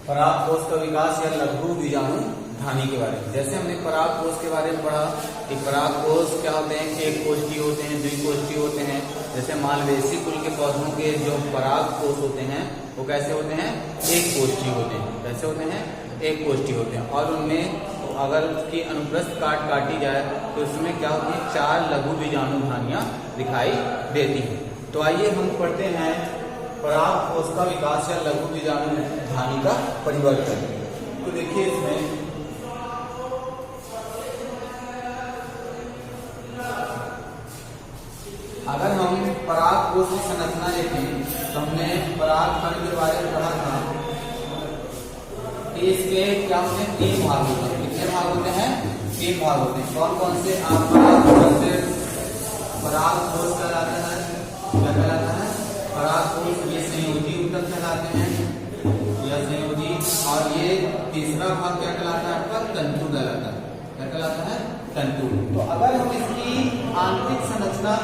परागकोश का विकास या लघु बीजाणु धानी के बारे में। जैसे हमने परागकोश के बारे में पढ़ा कि परागकोश क्या होते हैं, एक कोष्ठी होते हैं, द्विकोष्ठी होते हैं। जैसे मालवेसी कुल के पौधों के जो परागकोश होते हैं वो कैसे होते हैं, एक कोष्ठी होते हैं। कैसे होते हैं, एक कोष्ठी होते हैं। और उनमें अगर उसकी अनुप्रस्थ काटी जाए तो उसमें क्या होती है, 4 लघु बीजाणु धानियां दिखाई देती हैं। तो आइए हम पढ़ते हैं परागकोश का विकास या लघु बीजाणु धानी का परिवर्तन। तो देखिए इसमें अगर हम परागकोश की संरचना देखें तो हमने परागकण के बारे में पढ़ा था कि इसके क्या होते हैं, 3 भाग होते हैं। कितने भाग होते हैं, 3 भाग होते हैं। कौन कौन से? परागकोश कहलाता है, क्या कहलाता है, परागकोश। ये संयोजी ऊतक कहलाते हैं, या संयोजी। और ये तीसरा भाग क्या कहलाता है आपका, तंतु कहलाता है। क्या कहलाता है, तंतु। तो अगर हम इसकी आंतरिक संरचना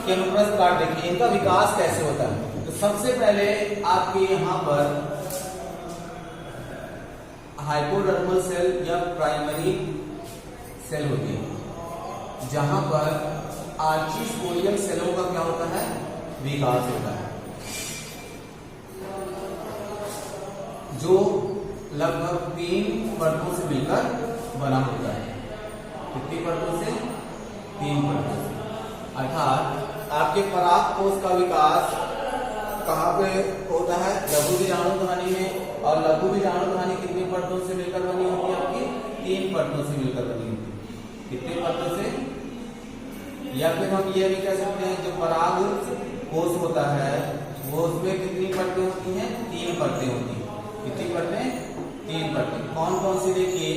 के अनुप्रस्थ काट देखें, इनका विकास कैसे होता है, तो सबसे पहले आपके यहाँ पर हाइपोडर्मल सेल या प्राइमरी सेल होती है, जहां पर आर्चिस्पोरियल सेलों का क्या होता है, विकास होता है, जो लगभग 3 परतों से मिलकर बना होता है। कितनी परतों से? 3 परतों से। अर्थात आपके परागकोश का विकास कहाँ पे होता है, लघु बीजाणु धानी में। और लघु बीजाणु धानी कितनी परतों से मिलकर बनी होती है आपकी? 3 परतों से मिलकर बनी होती है। कितनी परतों से? या फिर हम ये भी कह सकते हैं जो परागकोश होता है वो उसमें कितनी परतें होती हैं, 3 परतें होती हैं। कितनी परतें? 3 परतें। कौन कौन सी? देखिए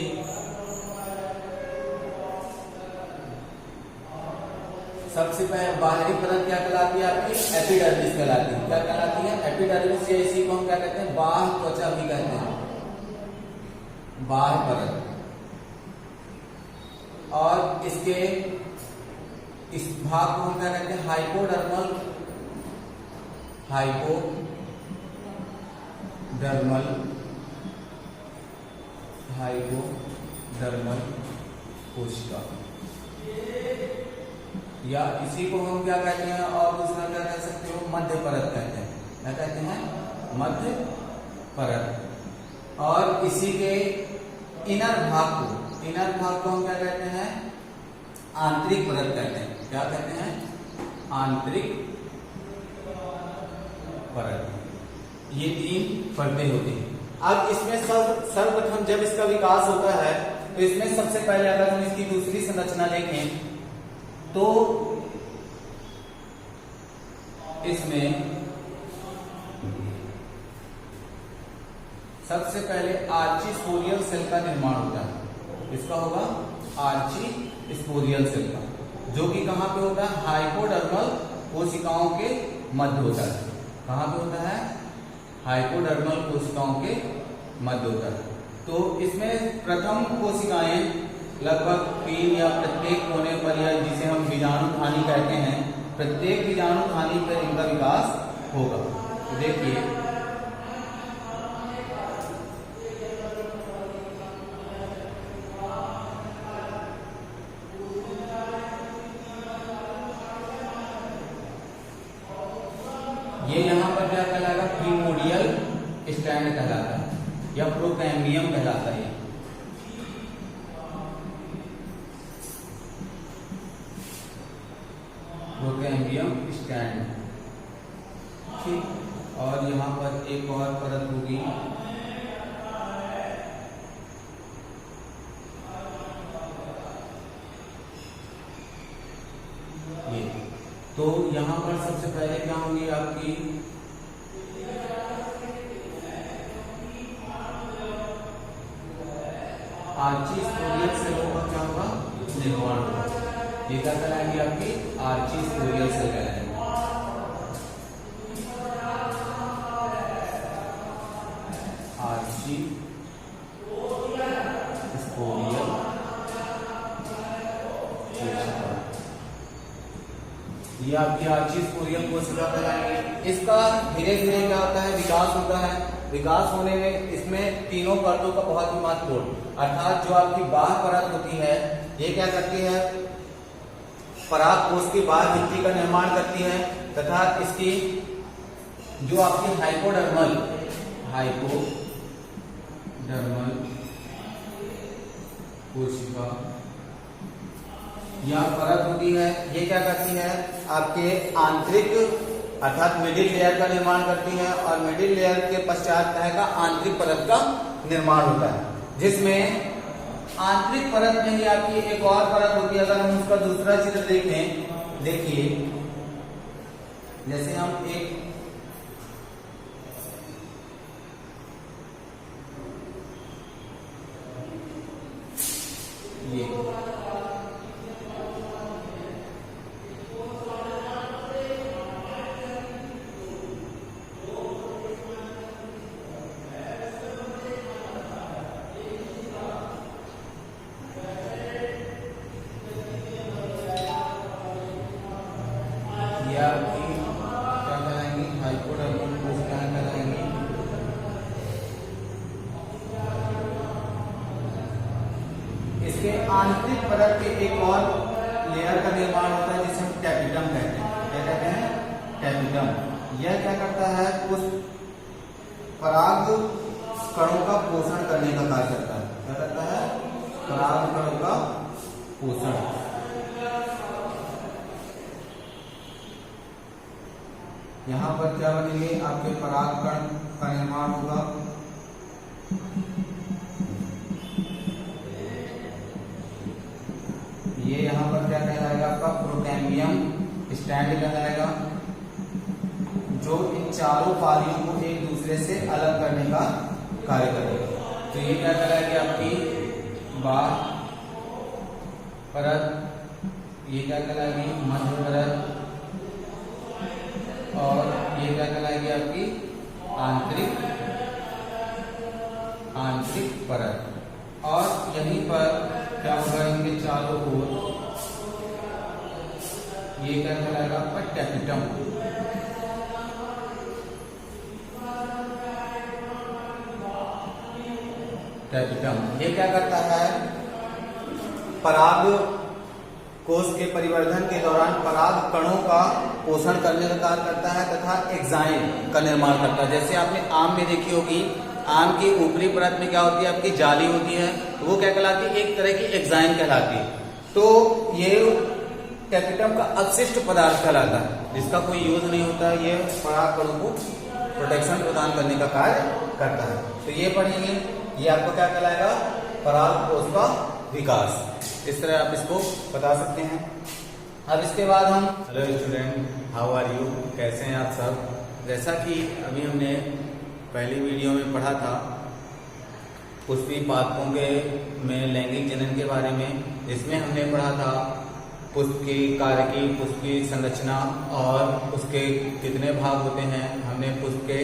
सबसे पहले बाहरी परत क्या कहलाती है आपकी, एपिडर्मिस कहलाती है। क्या कहलाती है, एपिडर्मिस। या इसी को हम क्या कहते हैं, बाह्य त्वचा भी कहते हैं, बाह्य परत। और इसके इस भाग को हम क्या कहते हैं, हाइपोडर्मल, हाइपोडर्मल कोशिका, या इसी को हम क्या कहते हैं, और दूसरा क्या कह सकते हो, मध्य परत कहते हैं। क्या कहते हैं, मध्य परत। और इसी के इनर भाग को हम क्या कहते हैं, आंतरिक परत कहते हैं। क्या कहते हैं, आंतरिक परत। ये 3 परतें होती हैं। अब इसमें सर्वप्रथम जब इसका विकास होता है तो इसमें सबसे पहले अगर हम इसकी दूसरी संरचना देखें तो इसमें सबसे पहले आर्चिस्पोरियल सेल का निर्माण होता है। इसका होगा आर्चिस्पोरियल सेल का, जो कि कहां पे होता है, हाइपोडर्मल कोशिकाओं के मध्य होता है। कहां पे होता है, हाइपोडर्मल कोशिकाओं के मध्य होता है। तो इसमें प्रथम कोशिकाएं लगभग 3 या प्रत्येक कोने पर, या जिसे हम बीजाणु धानी कहते हैं, प्रत्येक बीजाणु धानी पर इनका विकास होगा। तो देखिए ये यहाँ पर क्या कहलाएगा, प्रिमोडियल स्टैंड कहलाता है या प्रोकैम्बियम कहलाता है। प्रोकैम्बियम स्टैंड, ठीक। और यहाँ पर एक और परत होगी, ये। तो यहाँ पर सबसे पहले क्या होगी आपकी, आर्चिस्पोरियल सेलों का क्या होगा, निर्माण होगा। ये क्या कहलाएंगे आपकी, आर्चिस्पोरियल सेल कहलाएंगे। आर्चिस्पोरियल ये आपकी आर्चिस्पोरियल कोशिका कहलाएंगे। इसका धीरे धीरे क्या होता है, विकास होता है। विकास होने में इसमें तीनों परतों का बहुत ही महत्वपूर्ण, अर्थात जो आपकी बाह्य परत होती है ये क्या करती है, परागकोश की बाह्य भित्ति का निर्माण करती है, तथा इसकी जो आपकी हाइपोडर्मल कोशिका या परत होती है, ये क्या करती है, आपके आंतरिक अर्थात मिडिल लेयर का निर्माण करती है, और मिडिल लेयर के पश्चात क्या का आंतरिक परत का निर्माण होता है, जिसमें आंतरिक परत में ही आपकी एक और परत होती है। अगर हम उसका दूसरा चित्र देखें, देखिए जैसे हम एक ये आपकी क्या कहलाएंगी, हाइपोडर्मल कोशिकाएं कहलाएंगी। इसके आंतरिक परत के एक और लेयर का निर्माण होता है जिसे हम टैपिटम कहते हैं। क्या कहते हैं, टैपिटम। यह क्या करता है, कुछ पराग कणों का पोषण करने का कार्य करता है। क्या करता है, पराग कणों का पोषण। यहाँ पर क्या बनेंगे, आपके पराग कण का निर्माण होगा। ये यहाँ पर क्या कहलाएगा, आपका प्रोकैम्बियम स्टैंड कहलाएगा, जो इन चारों पालियों को एक दूसरे से अलग करने का कार्य करेगा। तो ये क्या कहलाएगी, आपकी बाह्य परत, ये क्या कहलाएगी, मध्य परत, और ये क्या कहलाएगी आपकी आंतरिक परत। और यहीं पर क्या होगा, इनके चारों ओर ये क्या कहलाएगा आपका टैपिटम। ये क्या करता है, पराग कोश के परिवर्धन के दौरान पराग कणों का पोषण करने का कार्य करता है, तथा एक्साइन का निर्माण करता है। जैसे आपने आम में देखी होगी, आम की ऊपरी परत में क्या होती है, आपकी जाली होती है, वो क्या कहलाती है, एक तरह की एक्साइन कहलाती है। तो ये टैपिटम का अपशिष्ट पदार्थ कहलाता है, जिसका कोई यूज नहीं होता है। ये पराग कणों को प्रोटेक्शन प्रदान करने का कार्य करता है। तो ये पढ़ेंगे, ये आपको क्या कहलाएगा, पराग कोश का विकास। इस तरह आप इसको बता सकते हैं। अब इसके बाद हम, hello student, how are you, कैसे हैं आप सब। जैसा कि अभी हमने पहली वीडियो में पढ़ा था पुष्पी पादपों के में लैंगिक जनन के बारे में, जिसमें हमने पढ़ा था पुष्प की कार्य की, पुष्प की संरचना और उसके कितने भाग होते हैं। हमने पुष्प के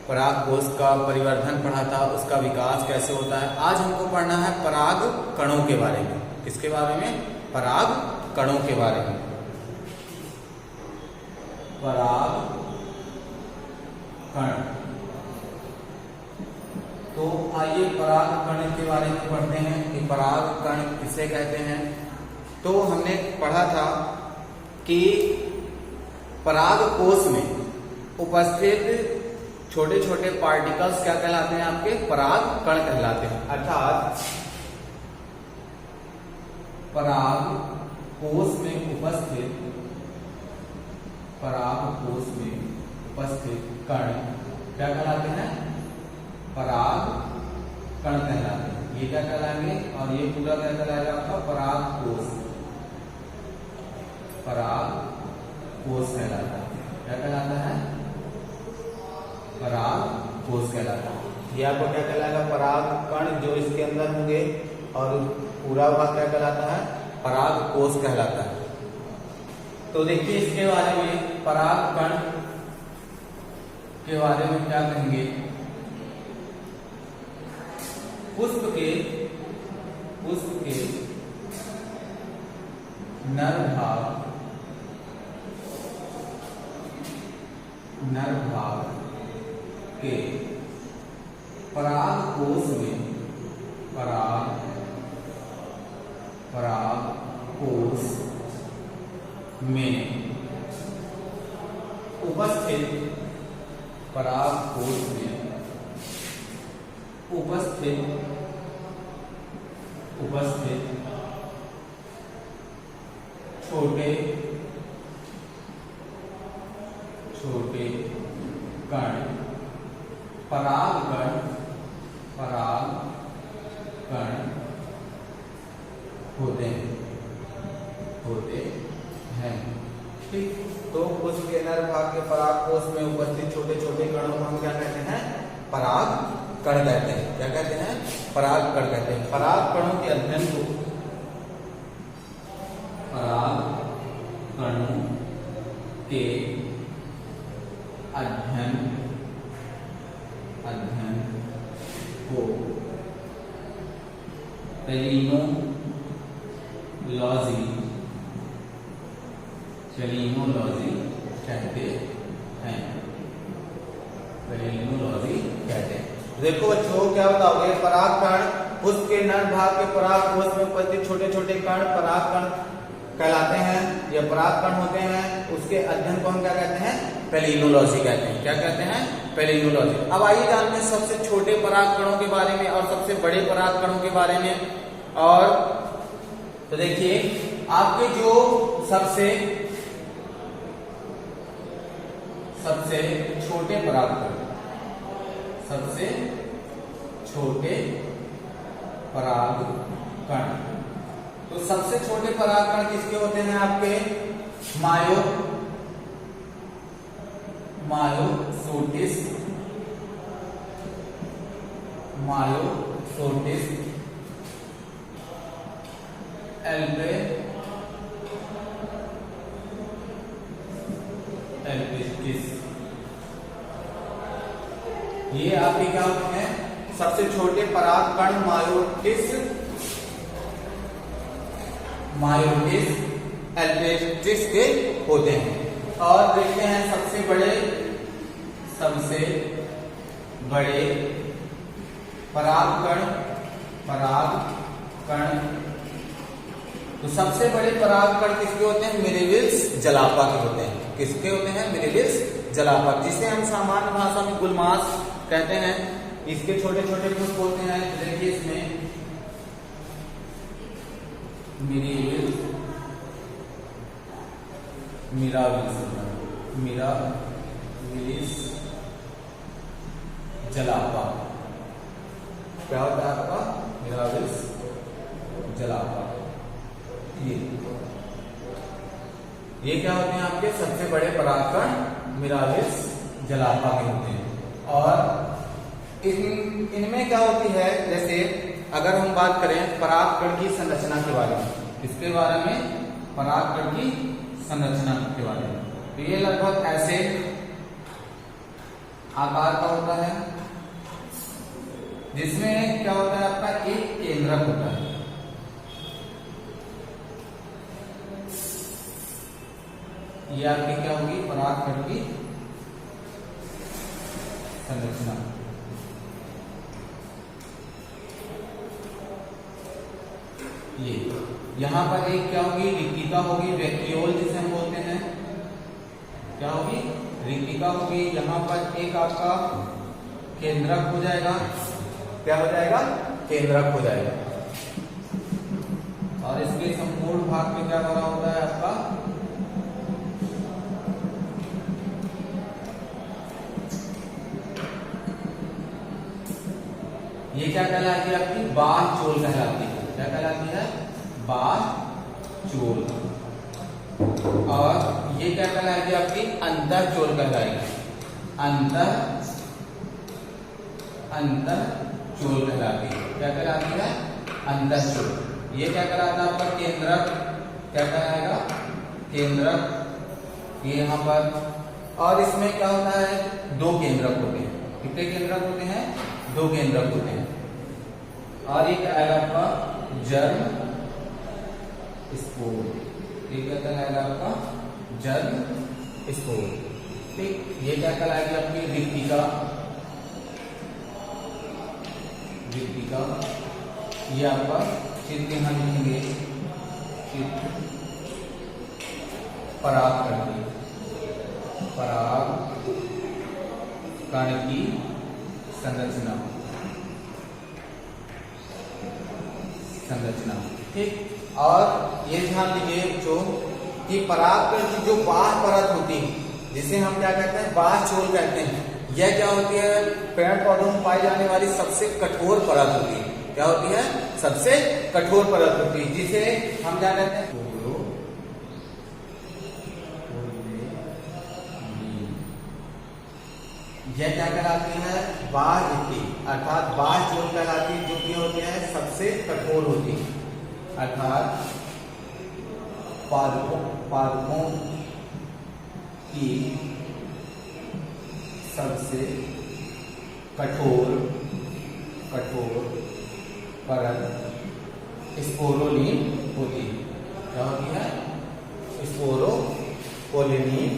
पराग कोश का परिवर्धन पढ़ा था, उसका विकास कैसे होता है। आज हमको पढ़ना है पराग कणों के बारे में। किसके बारे में, पराग कणों के बारे में। पराग कण, तो आइए पराग कण के बारे में पढ़ते हैं कि पराग कण किसे कहते हैं। तो हमने पढ़ा था कि पराग कोश में उपस्थित छोटे छोटे पार्टिकल्स क्या कहलाते हैं, आपके पराग कण कहलाते हैं। अर्थात पराग कोश में उपस्थित कण क्या कहलाते हैं, पराग कण कहलाते हैं। ये क्या कहलाएंगे, और ये पूरा क्या कहलाएगा आपका पराग कोश कहलाता है। क्या कहलाता है, पराग कोश कहलाता है। ये आपको क्या कहलाएगा, पराग कण जो इसके अंदर होंगे, और पूरा भाग क्या कहलाता है, पराग कोश कहलाता है। तो देखिए इसके बारे में, पराग कण के बारे में क्या कहेंगे। पुष्प के नर भाग के पराग कोश में पराग कोश में उपस्थित पराग कोश में उपस्थित छोटे कण पराग कण होते हैं। ठीक, तो कोश के नर भाग के पराग कोश में उपस्थित छोटे छोटे कणों को हम क्या कहते हैं? पराग कण कहते हैं। क्या कहते हैं? पराग कण कहते हैं। पराग कणों के अध्ययन को पराग कणों के अध्ययन को पेलिनोलॉजी कहते हैं। देखो बच्चों, क्या बताओगे? पराग कण, उसके नर भाग के पराग कोश में उपस्थित छोटे छोटे कण पराग कण कहलाते हैं, या पराग कण होते हैं। उसके अध्ययन को हम क्या कहते हैं? पेलिनोलॉजी कहते हैं। क्या कहते हैं? पेलिनोलॉजी। अब आइए जानते हैं सबसे छोटे पराग कणों के बारे में और सबसे बड़े पराग कणों के बारे में। और तो देखिए, आपके जो सबसे छोटे पराग कण, सबसे छोटे पराग कण, तो सबसे छोटे पराग कण किसके होते हैं? आपके मायोसोटिस एल्पिस्टिस, ये आपके क्या होते हैं? सबसे छोटे पराग कण मायोटिस एल्पिस्टिस के होते हैं। और देखते हैं सबसे बड़े पराग कण, तो सबसे बड़े पराग कण किसके होते हैं? मिरेविल्स जलापा के होते हैं। किसके होते हैं? मिरेविल्स जलापा, जिसे हम सामान्य भाषा में गुलमास कहते हैं। इसके छोटे छोटे पुष्प होते हैं। देखिए इसमें मिराविलिस जलापा। क्या होता है आपका? मिराविलिस जलापा। ये क्या होते हैं? आपके सबसे बड़े परागकण मिराविलिस जलापा के होते हैं। और इनमें क्या होती है? जैसे अगर हम बात करें परागकण की संरचना के बारे में, इसके बारे में परागकण की संरचना के बारे में, तो ये लगभग ऐसे आकार का होता है, जिसमें क्या होता है? आपका एक केंद्रक होता है। ये आपकी क्या होगी? परागकण की संरचना। ये यहां पर एक क्या होगी? रिक्तिका होगी, वैक्यूल जिसे हम बोलते हैं। क्या होगी? रिक्तिका होगी। यहाँ पर एक आपका केंद्रक हो जाएगा। क्या हो जाएगा? केंद्रक हो जाएगा। और इसके संपूर्ण भाग में क्या बना होता है? आपका ये क्या कहलाती है? आपकी बाह्यचोल कहलाती है। क्या कहलाती है? बाह्यचोल। और ये क्या कहलाएगी? आपकी अंतःचोल कहलाएगी। अंतःचोल कहलाती है। क्या कहलाती है? अंतःचोल। ये क्या कहलाता है? आपका केंद्रक। क्या कहलाएगा? केंद्रक। ये यहां पर। और इसमें क्या होता है? दो केंद्रक होते हैं। कितने केंद्रक होते हैं? दो केंद्रक होते हैं। और ये क्या आएगा? आपका जर्म स्पोर। ये क्या कहलाएगा? आपका जर्म स्पोर। ठीक, ये क्या कहलाएगी? आपकी रिक्तिका। कोशिका, ये आपका चित्र यहाँ लिखेंगे, चित्र परागकण की संरचना, ठीक। और ये ध्यान दीजिए बच्चों कि परागकण की जो बाह्य परत होती है, जिसे हम क्या कहते हैं, बाह्य छोर कहते हैं, यह क्या होती है, पेड़ पौधों में पाई जाने वाली सबसे कठोर परत होती है। क्या होती है, सबसे कठोर परत होती है, जिसे हम क्या कहते हैं, यह क्या कहलाती है, बाह्य भित्ति, अर्थात बाह्य छोर कहलाती है, जो कि होती है सबसे कठोर होती है, अर्थात पादपों की सबसे कठोर परत स्पोरोलीन होती है। क्या होती है, स्पोरोपोलिनीन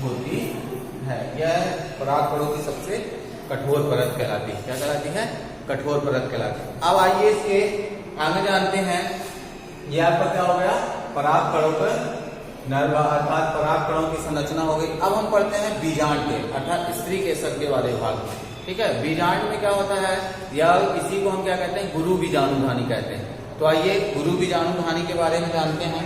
होती है। यह परागकणों की सबसे कठोर परत कहलाती है। क्या कहलाती है, कठोर परत कहलाती है। अब आइए इसके आगे जानते हैं, यह आपका क्या हो गया, परागकणों पर नर्वा अर्थात परागकणों की संरचना हो गई। अब हम पढ़ते हैं बीजांड के अर्थात स्त्री केसर के वाले भाग में, ठीक है। बीजांड में क्या होता है, या इसी को हम क्या कहते हैं, गुरु बीजाणुधानी कहते हैं। तो आइए गुरु बीजाणुधानी के बारे में जानते हैं।